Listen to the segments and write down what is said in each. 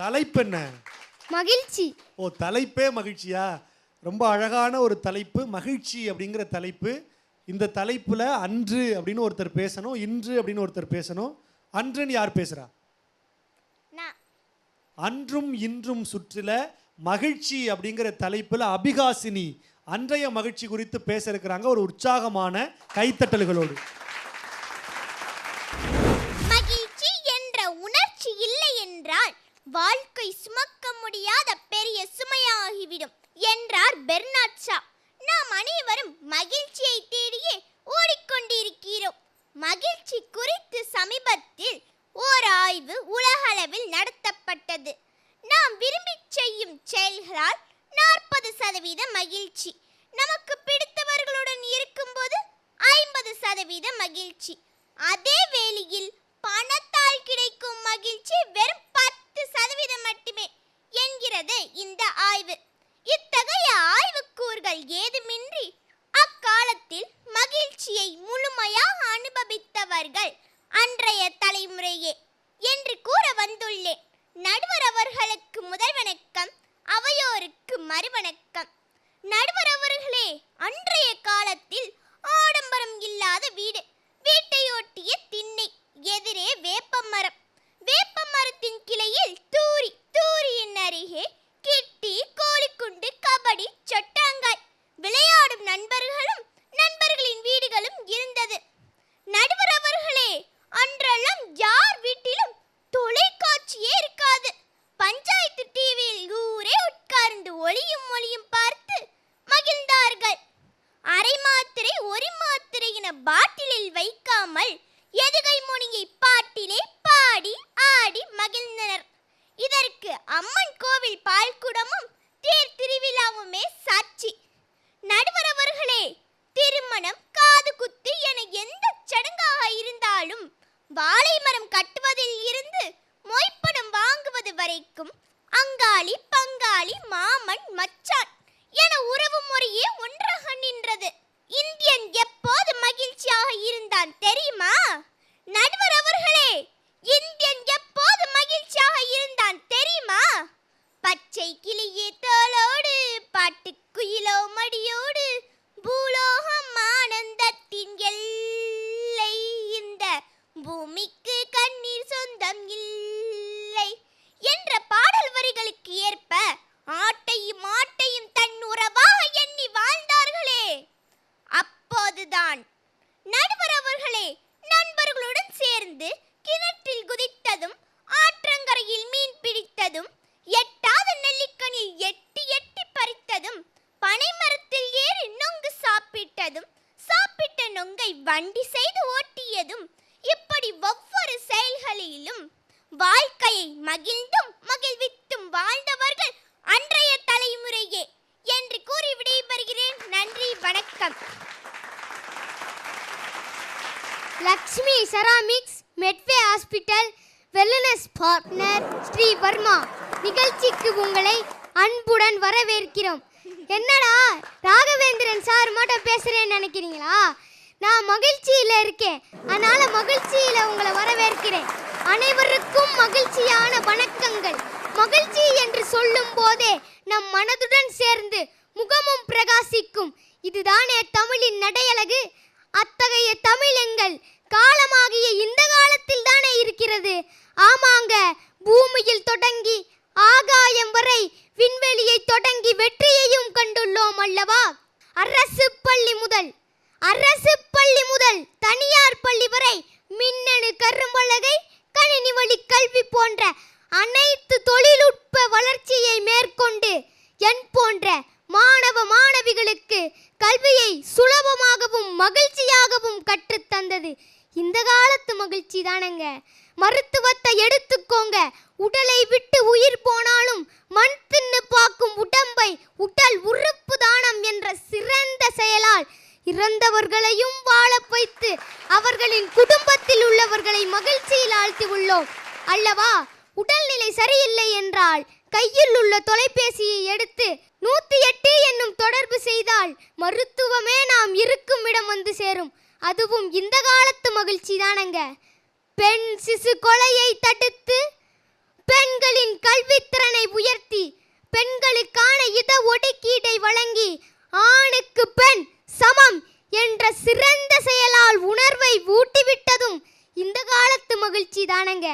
தலைப்பு என்ன? மகிழ்ச்சி. ஓ, தலைப்பே மகிழ்ச்சியா? ரொம்ப அழகான ஒரு தலைப்பு, மகிழ்ச்சி அப்படிங்கிற தலைப்பு. இந்த தலைப்புல அன்று அப்படின்னு ஒருத்தர் பேசணும், இன்று அப்படின்னு ஒருத்தர் பேசணும். அன்றுன்னு யார் பேசுறா? அன்றும் இன்றும் சுற்றில மகிழ்ச்சி அப்படிங்கிற தலைப்புல அபிகாசினி அன்றைய மகிழ்ச்சி குறித்து பேச இருக்கிறாங்க. ஒரு உற்சாகமான கைத்தட்டல்களோடு. மகிழ்ச்சி என்ற உணர்ச்சி இல்லை என்றால் வாழ்க்கை சுமக்க முடியாத பெரிய சுமையாகிவிடும் என்றார் பெர்னாட் ஷா. நாம் அனைவரும் மகிழ்ச்சியை தேடியே ஓடிக்கொண்டிருக்கிறோம். மகிழ்ச்சி குறித்து சமீபத்தில் ஓர் ஆய்வு உலகளவில் நடத்தப்பட்டது. நாம் விரும்பி செய்யும் செயல்களால் 40% மகிழ்ச்சி, நமக்கு பிடித்தவர்களுடன் இருக்கும்போது 50% மகிழ்ச்சி, அதே வேளையில் பணத்தால் கிடைக்கும் மகிழ்ச்சி வெறும் 10% மட்டுமே என்கிறது இந்த ஆய்வு. இத்தகைய ஆய்வுக்கூறுகள் ஏதுமின்றி அக்காலத்தில் மகிழ்ச்சியை முழுமையாக அனுபவித்தவர்கள் அன்றைய தலைமுறையே என்று கூற வந்துள்ளேன். நடுவர் அவர்களுக்கு முதல் வணக்கம், அவையோருக்கு மறுவணக்கம். நடுவர் அவர்களே, அன்றைய காலத்தில் ஆடம்பரம் இல்லாத வீடு, வீட்டையொட்டிய திண்ணை, எதிரே வேப்பமரம், வேப்பமரத்தின் கிளையில் தூரி, தூரியின் அருகே கிட்டி, கோழிக்குண்டு, கபடி, சொட்டாங்காய் விளையாடும் நண்பர்களும் நண்பர்களின் வீடுகளும் இருந்தது. நடுவர் அவர்களே, அன்றெல்லாம் யார் வீட்டிலும் தொலைக்காட்சியே இருக்காது. பஞ்சாயத்து டிவியில் ஊரே உட்கார்ந்து ஒளியும் பார்த்து மகிழ்ந்தார்கள். அரை மாத்திரை ஒரு மாத்திரை என பாட்டிலில் வைக்காமல் எதுகை மொழியை பாட்டிலே பாடி ஆடி மகிழ்ந்தனர். இதற்கு அம்மன் கோவில் பால்குடமும் தேர் திருவிழாவுமே சாட்சி. நடுவர் அவர்களே, திருமணம், காது குத்து என எந்த சடங்காக இருந்தாலும் வாழை மரம் கட்டுவதில் இருந்து மொய்ப்பணம் வாங்குவது வரைக்கும் அங்காளி, பங்காளி, மாமன், மச்சான் என உறவு முறையே ஒன்றாக நின்றது. இந்தியன் எப்போது மகிழ்ச்சியாக இருந்தான் தெரியுமா? நடுவர் அவர்களே, இந்தியன் எப்போது மகிழ்ச்சியாக இருந்தான் தெரியுமா? பச்சை கிளியே தோளோடு, பாட்டுக்குயிலோ மடியோடு, பூலோகம் ஆனந்தத்தின் எல்லை, இந்த பூமிக்கு கண்ணீர் சொந்தம் இல்லை என்ற பாடல் வரிகளுக்கு ஏற்ப ஆட்டையும் மாட்டையும் தன் உறவாக எண்ணி வாழ்ந்தார்களே. அப்போதுதான் நடுவர் அவர்களே, நண்பர்களுடன் சேர்ந்து கிணற்றில் குதித்ததும், ஆற்றங்கரையில் மீன் பிடித்ததும், எட்டாத நெல்லிக்கனில் எட்டி எட்டி பறித்ததும், பனைமரத்தில் ஏறி நொங்கு சாப்பிட்டதும், சாப்பிட்ட நொங்கை வண்டி செய்து ஓட்டியதும், இப்படி ஒவ்வொரு செயல்களிலும் வாழ்க்கையை மகிழ்ந்தும் மகிழ்வித்தும் வாழ்ந்தவர்கள் அன்றைய தலைமுறையே என்று கூறி விடைபெறுகிறேன். நன்றி, வணக்கம். Lakshmi ceramics, Medway hospital, wellness partner Shri Varma நிகழ்ச்சிக்கு உங்களை அன்புடன் வரவேற்கிறோம். என்னடா ராகவேந்திரன் சார் மட்டும் பேசுறேன்னு நினைக்கிறீங்களா? நான் மகிழ்ச்சியில் இருக்கேன், அதனால மகிழ்ச்சியில் உங்களை வரவேற்கிறேன். அனைவருக்கும் மகிழ்ச்சியான வணக்கங்கள். மகிழ்ச்சி என்று சொல்லும் போதே நம் மனதுடன் சேர்ந்து முகமும் பிரகாசிக்கும். இதுதானே தமிழின் நடையழகு. அத்தகைய தமிழ் எங்கள் காலமாகிய இந்த காலத்தில் தானே இருக்கிறது. ஆமாங்க, பூமியில் தொடங்கி ஆகாயம் வரை, விண்வெளியை தொடங்கி வெற்றியையும் கண்டுள்ளோம் அல்லவா? அரசு பள்ளி முதல் தனியார் பள்ளி வரை, மின்னணு கரும்பலகை, கணினி வழி கல்வி போன்ற அனைத்து தொழில்நுட்ப வளர்ச்சியை மேற்கொண்டு என் போன்ற மாணவ மாணவிகளுக்கு கல்வியை சுலபமாகவும் மகிழ்ச்சியாகவும் கற்றுத்தந்தது இந்த காலத்து மகிழ்ச்சி தானங்க. மருத்துவத்தை எடுத்துக்கோங்க. உடலை விட்டு உயிர் போனாலும் மண் தின்னு பார்க்கும் உடம்பை உடல் உறுப்பு தானம் என்ற சிறந்த செயலால் இறந்தவர்களையும் வாழ வைத்து அவர்களின் குடும்பத்தில் உள்ளவர்களை மகிழ்ச்சியில் ஆழ்த்தி உள்ளோம் அல்லவா? உடல்நிலை சரியில்லை என்றால் கையில் உள்ள தொலைபேசியை எடுத்து 108 என்னும் தொடர்பு செய்தால் மருத்துவமே நாம் இருக்கும் இடம் வந்து சேரும். அதுவும் இந்த காலத்து மகிழ்ச்சி தானங்க. பெண் சிசு கொலையை தடுத்து பெண்களின் கல்வித்திறனை உயர்த்தி பெண்களுக்கான இட ஒதுக்கீட்டை வழங்கி ஆணுக்கு பெண் சமம் என்ற சிறந்த செயலால் உணர்வை ஊட்டிவிட்டதும் இந்த காலத்து மகிழ்ச்சி தானங்க.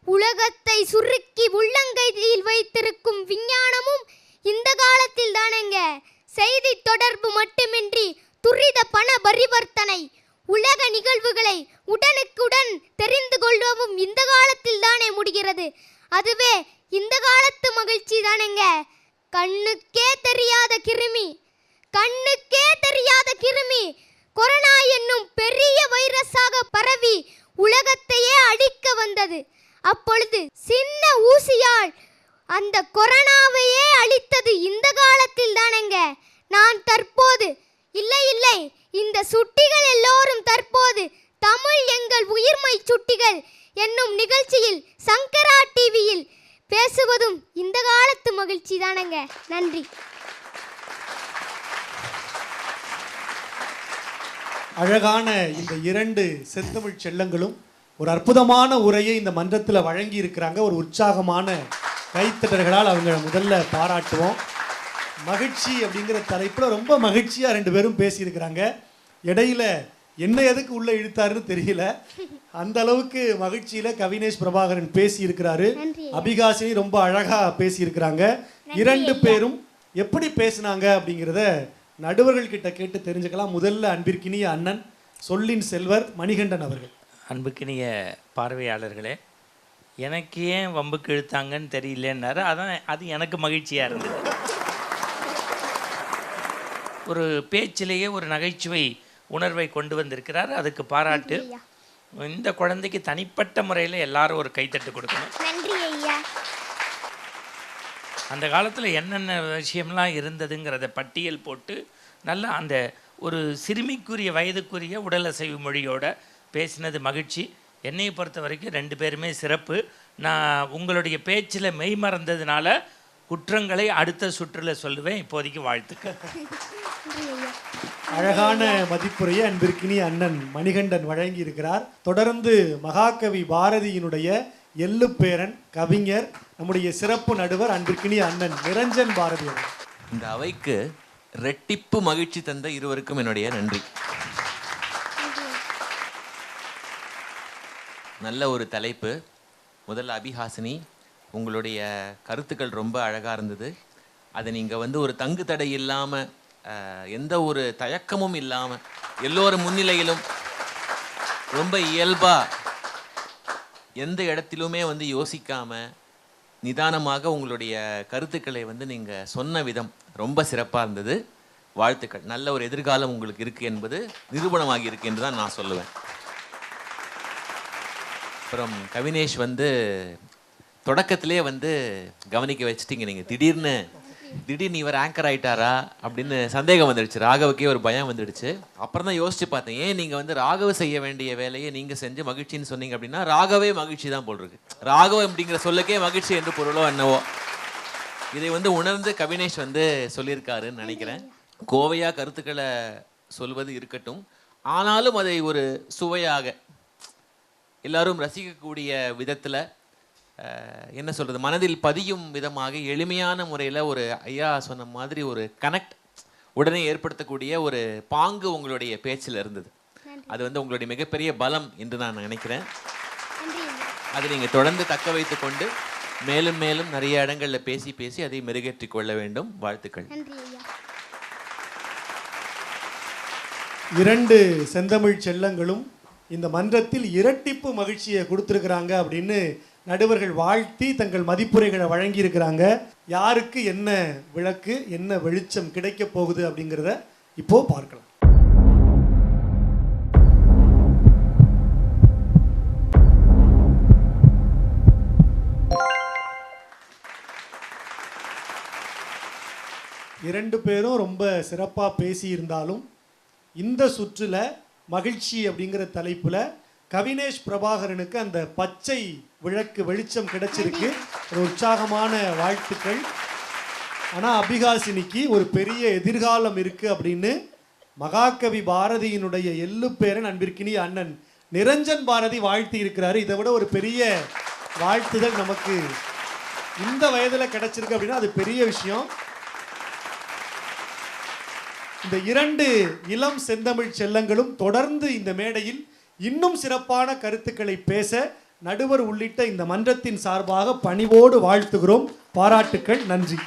உலகத்தை சுருக்கி உள்ளங்கையில் வைத்திருக்கும் விஞ்ஞானமும் இந்த காலத்தில் தானங்க. செய்தி தொடர்பு மட்டுமின்றி துரித பண பரிவர்த்தனை, உலக நிகழ்வுகளை உடனுக்குடன் தெரிந்து கொள்ளவும் இந்த காலத்தில் தானே முடிகிறது. அதுவே இந்த காலத்து மகிழ்ச்சி தானங்க. கண்ணுக்கே தெரியாத கிருமி கொரோனா என்னும் பெரிய வைரஸாக பரவி உலகத்தையே அழிக்க வந்தது. அப்பொழுது சின்ன ஊசியால் அந்த கொரோனாவையே அழித்தது இந்த காலத்தில் தானங்க. நான் தற்போது இல்லை இந்த சுட்டிகள் எல்லோரும் தற்போது தமிழ் எங்கள் உயிர்மை சுட்டிகள் என்னும் நிகழ்ச்சியில் சங்கரா டிவியில் பேசுவதும் இந்த காலத்து மகிழ்ச்சி தானங்க. நன்றி. அழகான இந்த 2 செந்தமிழ் செல்லங்களும் ஒரு அற்புதமான உரையை இந்த மன்றத்தில் வழங்கி இருக்கிறாங்க. ஒரு உற்சாகமான கைத்தட்டல்களால் அவங்க முதல்ல பாராட்டுவோம். மகிழ்ச்சி அப்படிங்கிற தலைப்பில் ரொம்ப மகிழ்ச்சியாக 2 பேரும் பேசியிருக்கிறாங்க. இடையில என்ன எதுக்கு உள்ளே இழுத்தாருன்னு தெரியல. அந்த அளவுக்கு மகிழ்ச்சியில் கவினேஷ் பிரபாகரன் பேசியிருக்கிறாரு. அபிகாசினி ரொம்ப அழகாக பேசியிருக்கிறாங்க. 2 பேரும் எப்படி பேசினாங்க அப்படிங்கிறத நடுவர்கள் கிட்ட கேட்டு தெரிஞ்சுக்கலாம். முதல்ல அன்பிற்கினிய அண்ணன் சொல்லின் செல்வர் மணிகண்டன் அவர்கள். அன்புக்கினிய பார்வையாளர்களே, எனக்கு ஏன் வம்புக்கு இழுத்தாங்கன்னு தெரியலன்னாரு. அதான் அது எனக்கு மகிழ்ச்சியாக இருந்தது. ஒரு பேச்சிலேயே ஒரு நகைச்சுவை உணர்வை கொண்டு வந்திருக்கிறார். அதுக்கு பாராட்டு. இந்த குழந்தைக்கு தனிப்பட்ட முறையில் எல்லாரும் ஒரு கைத்தட்டு கொடுக்கணும். நன்றி ஐயா. அந்த காலத்தில் என்னென்ன விஷயம்லாம் இருந்ததுங்கிறத பட்டியல் போட்டு நல்லா அந்த ஒரு சிறுமிக்குரிய வயதுக்குரிய உடல் அசைவு மொழியோட பேசினது மகிழ்ச்சி. என்னை பொறுத்த வரைக்கும் 2 பேருமே சிறப்பு. நான் உங்களுடைய பேச்சில் மெய் மறந்ததுனால குற்றங்களை அடுத்த சுற்றில் சொல்லுவேன். இப்போதைக்கு வாழ்த்துக்கள். அழகான மதிப்புரையை அன்பிற்கினிய அண்ணன் மணிகண்டன் வழங்கி இருக்கிறார். தொடர்ந்து மகாகவி பாரதியினுடைய எள்ளு பேரன் கவிஞர் நம்முடைய சிறப்பு நடுவர் அன்பிற்கினிய அண்ணன் நிரஞ்சன் பாரதி அவர்கள். இந்த அவைக்கு ரெட்டிப்பு மகிழ்ச்சி தந்த இருவருக்கும் என்னுடைய நன்றி. நல்ல ஒரு தலைப்பு. முதல்ல அபிஹாசினி, உங்களுடைய கருத்துக்கள் ரொம்ப அழகாக இருந்தது. அதை நீங்கள் ஒரு தங்கு தடை இல்லாமல், எந்த ஒரு தயக்கமும் இல்லாமல், எல்லோரும் முன்னிலையிலும் ரொம்ப இயல்பாக, எந்த இடத்திலுமே யோசிக்காமல் நிதானமாக உங்களுடைய கருத்துக்களை நீங்கள் சொன்ன விதம் ரொம்ப சிறப்பாக இருந்தது. வாழ்த்துக்கள். நல்ல ஒரு எதிர்காலம் உங்களுக்கு இருக்குது என்பது நிரூபணமாகி இருக்கு என்று தான் நான் சொல்லுவேன். அப்புறம் கவினேஷ் தொடக்கத்திலே கவனிக்க வச்சுட்டீங்க. நீங்கள் திடீர்னு இவர் ஆங்கர் ஆயிட்டாரா அப்படின்னு சந்தேகம் வந்துடுச்சு. ராகவுக்கே ஒரு பயம் வந்துடுச்சு. அப்புறம் தான் யோசிச்சு பார்த்தேன், ஏன் நீங்கள் ராகவ செய்ய வேண்டிய வேலையை நீங்கள் செஞ்சு மகிழ்ச்சின்னு சொன்னீங்க அப்படின்னா ராகவே மகிழ்ச்சி தான் போல் இருக்கு. ராகவ அப்படிங்கிற சொல்லுக்கே மகிழ்ச்சி என்று பொருளோ என்னவோ. இதை உணர்ந்து கவினேஷ் சொல்லியிருக்காருன்னு நினைக்கிறேன். கோவையாக கருத்துக்களை சொல்வது இருக்கட்டும், ஆனாலும் அதை ஒரு சுவையாக எல்லாரும் ரசிக்கக்கூடிய விதத்தில், என்ன சொல்கிறது, மனதில் பதியும் விதமாக எளிமையான முறையில் ஒரு ஐயா சொன்ன மாதிரி ஒரு கனெக்ட் உடனே ஏற்படுத்தக்கூடிய ஒரு பாங்கு உங்களுடைய பேச்சில் இருந்தது. அது உங்களுடைய மிகப்பெரிய பலம் என்று நான் நினைக்கிறேன். அதை நீங்கள் தொடர்ந்து தக்க வைத்து கொண்டு மேலும் மேலும் நிறைய இடங்களில் பேசி அதை மெருகேற்றிக் கொள்ள வேண்டும். வாழ்த்துக்கள். 2 செந்தமிழ் செல்லங்களும் இந்த மன்றத்தில் இரட்டிப்பு மகிழ்ச்சியை கொடுத்துருக்குறாங்க அப்படின்னு நடுவர்கள் வாழ்த்தி தங்கள் மதிப்புரைகளை வழங்கியிருக்கிறாங்க. யாருக்கு என்ன விளக்கு, என்ன வெளிச்சம் கிடைக்க போகுது அப்படிங்கிறத இப்போ பார்க்கலாம். இரண்டு பேரும் ரொம்ப சிறப்பாக பேசியிருந்தாலும் இந்த சுற்றில் மகிழ்ச்சி அப்படிங்கிற தலைப்பில் கவினேஷ் பிரபாகரனுக்கு அந்த பச்சை விளக்கு வெளிச்சம் கிடைச்சிருக்கு. ஒரு உற்சாகமான வாழ்த்துக்கள். ஆனால் அபிகாசினிக்கு ஒரு பெரிய எதிர்காலம் இருக்குது அப்படின்னு மகாகவி பாரதியினுடைய எள்ளு பேரன் அன்பிற்கினிய அண்ணன் நிரஞ்சன் பாரதி வாழ்த்தி இருக்கிறாரு. இதை விட ஒரு பெரிய வாழ்த்துதல் நமக்கு இந்த வயதில் கிடைச்சிருக்கு அப்படின்னா அது பெரிய விஷயம். இந்த 2 இளம் செந்தமிழ் செல்லங்களும் தொடர்ந்து இந்த மேடையில் இன்னும் சிறப்பான கருத்துக்களை பேச நடுவர் உள்ளிட்ட இந்த மன்றத்தின் சார்பாக பணிவோடு வாழ்த்துகிறோம். பாராட்டுக்கள். நன்றி.